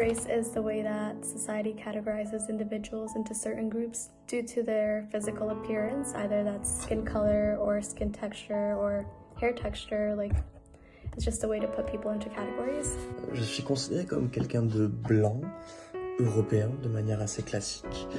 Race is the way that society categorizes individuals into certain groups due to their physical appearance, either that's skin color or skin texture or hair texture. Like, it's just a way to put people into categories. Je suis considéré comme quelqu'un de blanc, européen, de manière assez classique.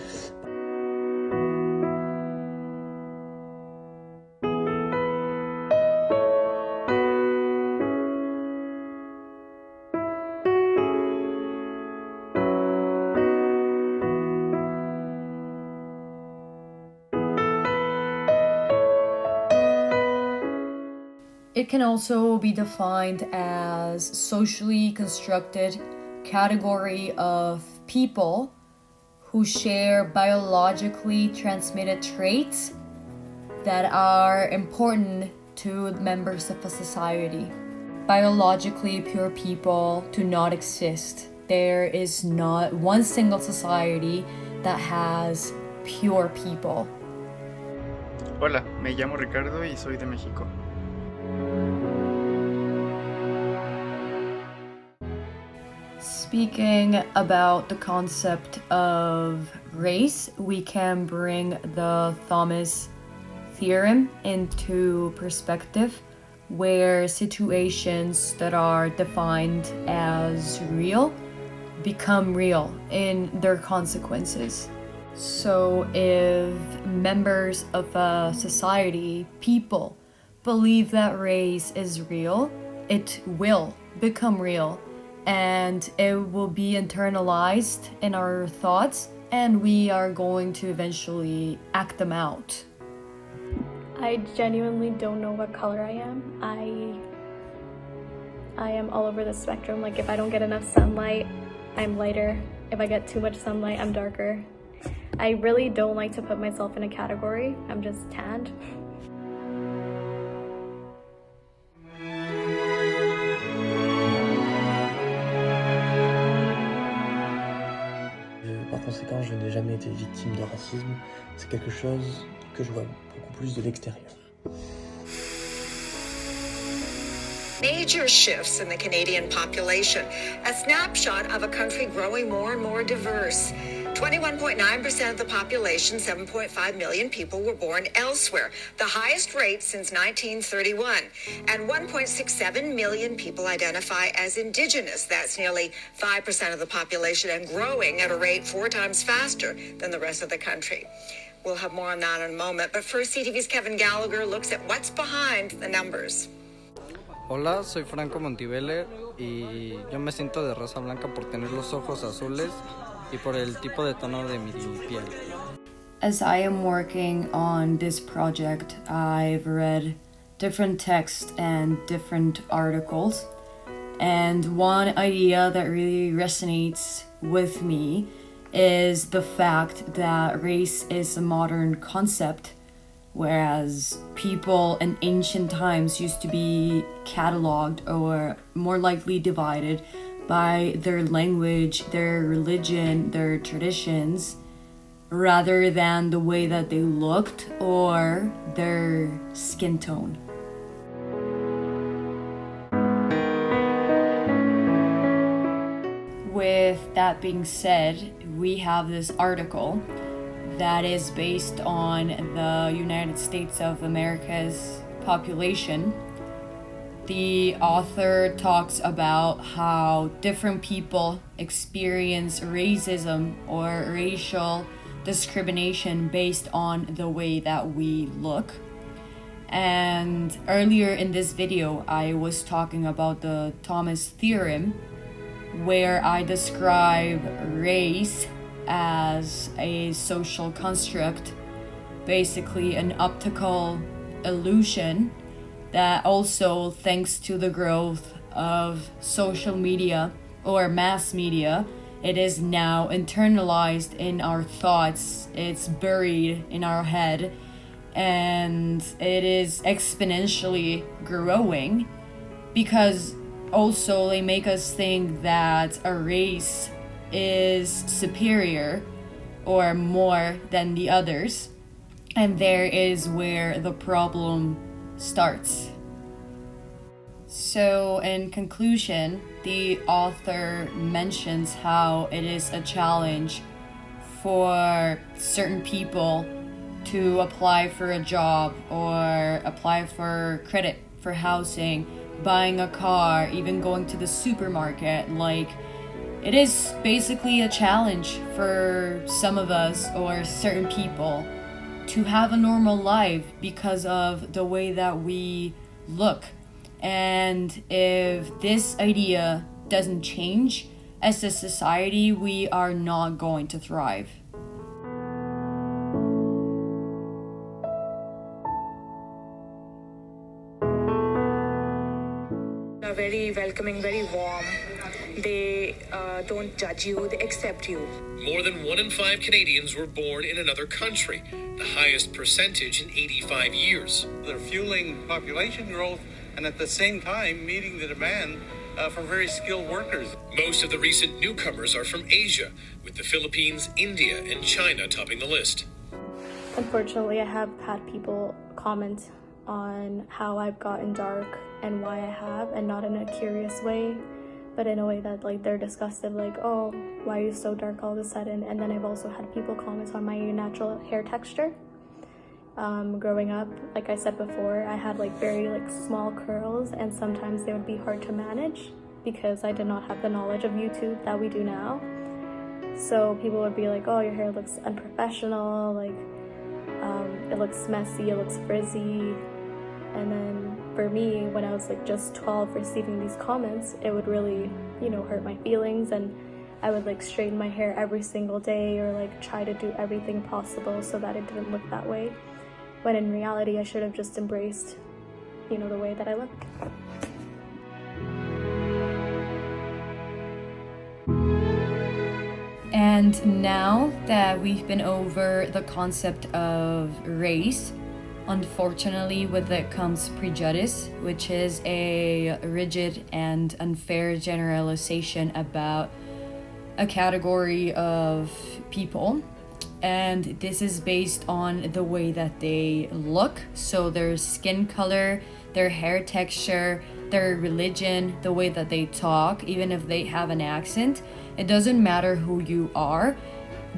It can also be defined as socially constructed category of people who share biologically transmitted traits that are important to members of a society. Biologically pure people do not exist. There is not one single society that has pure people. Hola, me llamo Ricardo y soy de México. Speaking about the concept of race, we can bring the Thomas theorem into perspective, where situations that are defined as real become real in their consequences. So if members of a society, people, believe that race is real, it will become real. And it will be internalized in our thoughts, and we are going to eventually act them out. I genuinely don't know what color I am. I am all over the spectrum. Like, if I don't get enough sunlight, I'm lighter. If I get too much sunlight, I'm darker. I really don't like to put myself in a category. I'm just tanned. Par conséquent, je n'ai jamais été victime de racisme. C'est quelque chose que je vois beaucoup plus de l'extérieur. Major shifts in the Canadian population, a snapshot of a country growing more and more diverse. 21.9% of the population, 7.5 million people, were born elsewhere, the highest rate since 1931. And 1.67 million people identify as Indigenous. That's nearly 5% of the population and growing at a rate 4 times faster than the rest of the country. We'll have more on that in a moment. But first, CTV's Kevin Gallagher looks at what's behind the numbers. Hola, soy Franco Montibeller y yo me siento de raza blanca por tener los ojos azules y por el tipo de tono de mi piel. As I am working on this project, I've read different texts and different articles, and one idea that really resonates with me is the fact that race is a modern concept, whereas people in ancient times used to be cataloged or more likely divided by their language, their religion, their traditions, rather than the way that they looked or their skin tone. With that being said, we have this article that is based on the United States of America's population. The author talks about how different people experience racism or racial discrimination based on the way that we look. And earlier in this video, I was talking about the Thomas theorem, where I describe race as a social construct, basically an optical illusion that also, thanks to the growth of social media or mass media, it is now internalized in our thoughts, it's buried in our head, and it is exponentially growing because also they make us think that a race is superior or more than the others, and there is where the problem starts. So, in conclusion, the author mentions how it is a challenge for certain people to apply for a job or apply for credit for housing, buying a car, even going to the supermarket. Like, it is basically a challenge for some of us or certain people to have a normal life because of the way that we look. And if this idea doesn't change, as a society, we are not going to thrive. Are very welcoming, very warm. They don't judge you, they accept you. More than 1 in 5 Canadians were born in another country, the highest percentage in 85 years. They're fueling population growth and at the same time meeting the demand for very skilled workers. Most of the recent newcomers are from Asia, with the Philippines, India, and China topping the list. Unfortunately, I have had people comment on how I've gotten dark and why I have, and not in a curious way, but in a way that like they're disgusted, like, oh, why are you so dark all of a sudden? And then I've also had people comment on my natural hair texture. Growing up, like I said before, I had like very like small curls, and sometimes they would be hard to manage because I did not have the knowledge of YouTube that we do now. So people would be like, oh, your hair looks unprofessional, like it looks messy, it looks frizzy. And then for me, when I was like just 12, receiving these comments, it would really, hurt my feelings, and I would like straighten my hair every single day or like try to do everything possible so that it didn't look that way. When in reality, I should have just embraced, the way that I look. And now that we've been over the concept of race, unfortunately with it comes prejudice, which is a rigid and unfair generalization about a category of people. And this is based on the way that they look, so their skin color, their hair texture, their religion, the way that they talk, even if they have an accent. It doesn't matter who you are.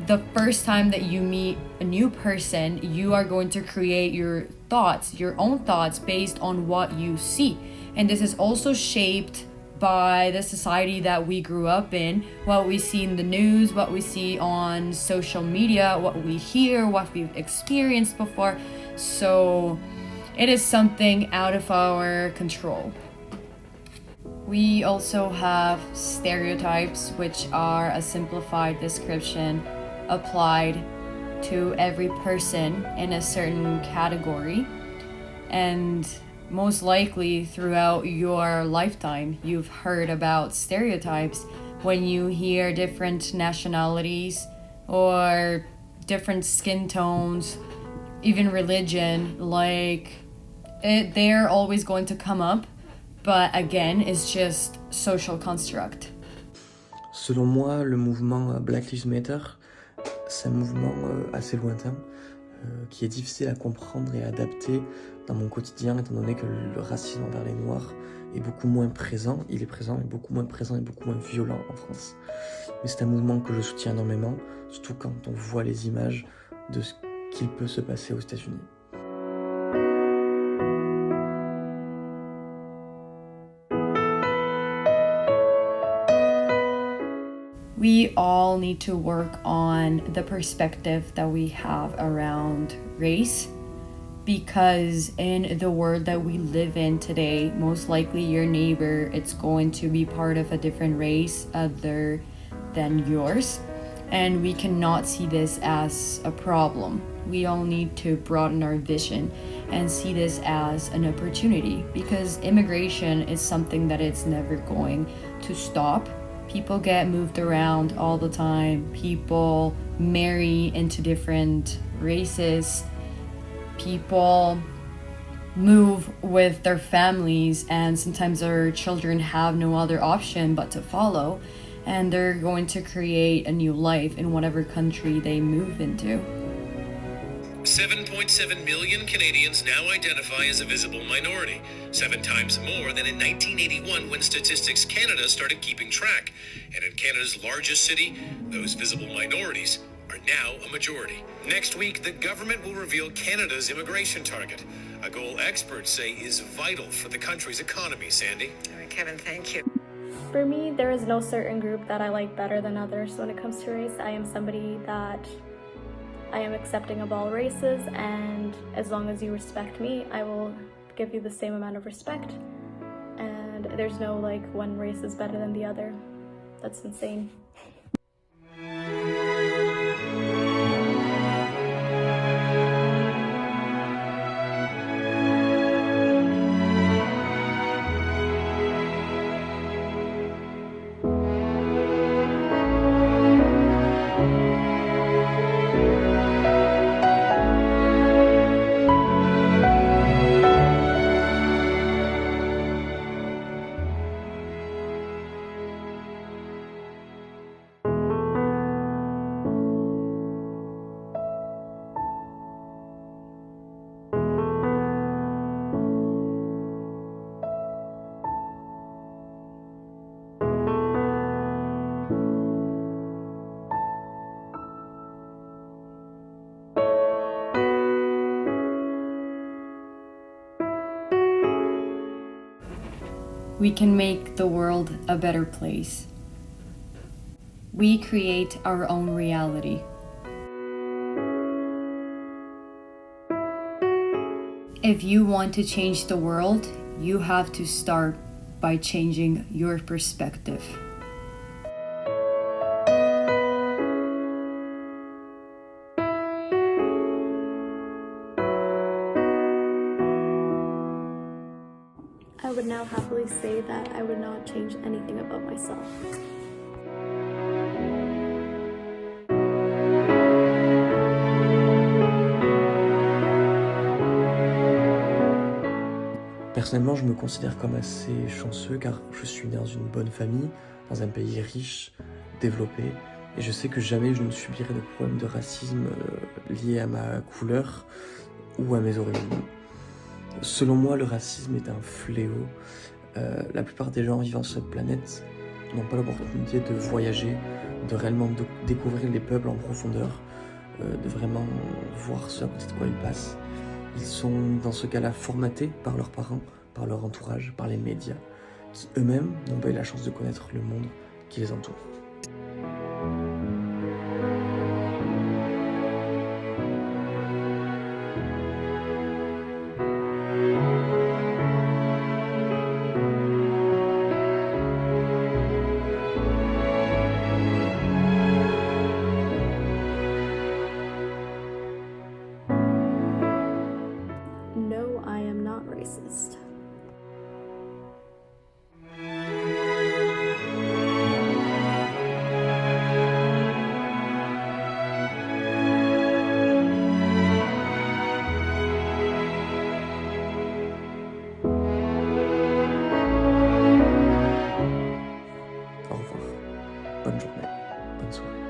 The first time that you meet a new person, you are going to create your own thoughts based on what you see. And this is also shaped by the society that we grew up in, what we see in the news, what we see on social media, what we hear, what we've experienced before. So it is something out of our control. We also have stereotypes, which are a simplified description applied to every person in a certain category. And most likely throughout your lifetime, you've heard about stereotypes when you hear different nationalities or different skin tones, even religion, they're always going to come up, but again, it's just social construct. Selon moi, le mouvement Black Lives Matter, c'est un mouvement assez lointain, qui est difficile à comprendre et à adapter dans mon quotidien, étant donné que le racisme envers les Noirs est beaucoup moins présent. Il est présent, mais beaucoup moins présent et beaucoup moins violent en France. Mais c'est un mouvement que je soutiens énormément, surtout quand on voit les images de ce qu'il peut se passer aux États-Unis. We all need to work on the perspective that we have around race, because in the world that we live in today, most likely your neighbor, it's going to be part of a different race other than yours. And we cannot see this as a problem. We all need to broaden our vision and see this as an opportunity, because immigration is something that it's never going to stop. People get moved around all the time. People marry into different races. People move with their families, and sometimes their children have no other option but to follow, and they're going to create a new life in whatever country they move into. 7.7 million Canadians now identify as a visible minority, 7 times more than in 1981 when Statistics Canada started keeping track. And in Canada's largest city, those visible minorities are now a majority. Next week, the government will reveal Canada's immigration target, a goal experts say is vital for the country's economy. Sandy? All right, Kevin, thank you. For me, there is no certain group that I like better than others. When it comes to race, I am somebody that I am accepting of all races, and as long as you respect me, I will give you the same amount of respect. And there's no like one race is better than the other. That's insane. We can make the world a better place. We create our own reality. If you want to change the world, you have to start by changing your perspective. I would now happily say that I would not change anything about myself. Personnellement, je me considère comme assez chanceux car je suis né dans une bonne famille, dans un pays riche, développé, et je sais que jamais je ne subirai de problème de racisme lié à ma couleur ou à mes origines. Selon moi, le racisme est un fléau. La plupart des gens vivant sur cette planète n'ont pas l'opportunité de voyager, de réellement découvrir les peuples en profondeur, de vraiment voir ce à côté de quoi ils passent. Ils sont dans ce cas-là formatés par leurs parents, par leur entourage, par les médias, qui eux-mêmes n'ont pas eu la chance de connaître le monde qui les entoure. No, I am not racist. Au revoir. Bonne journée. Bonne soirée.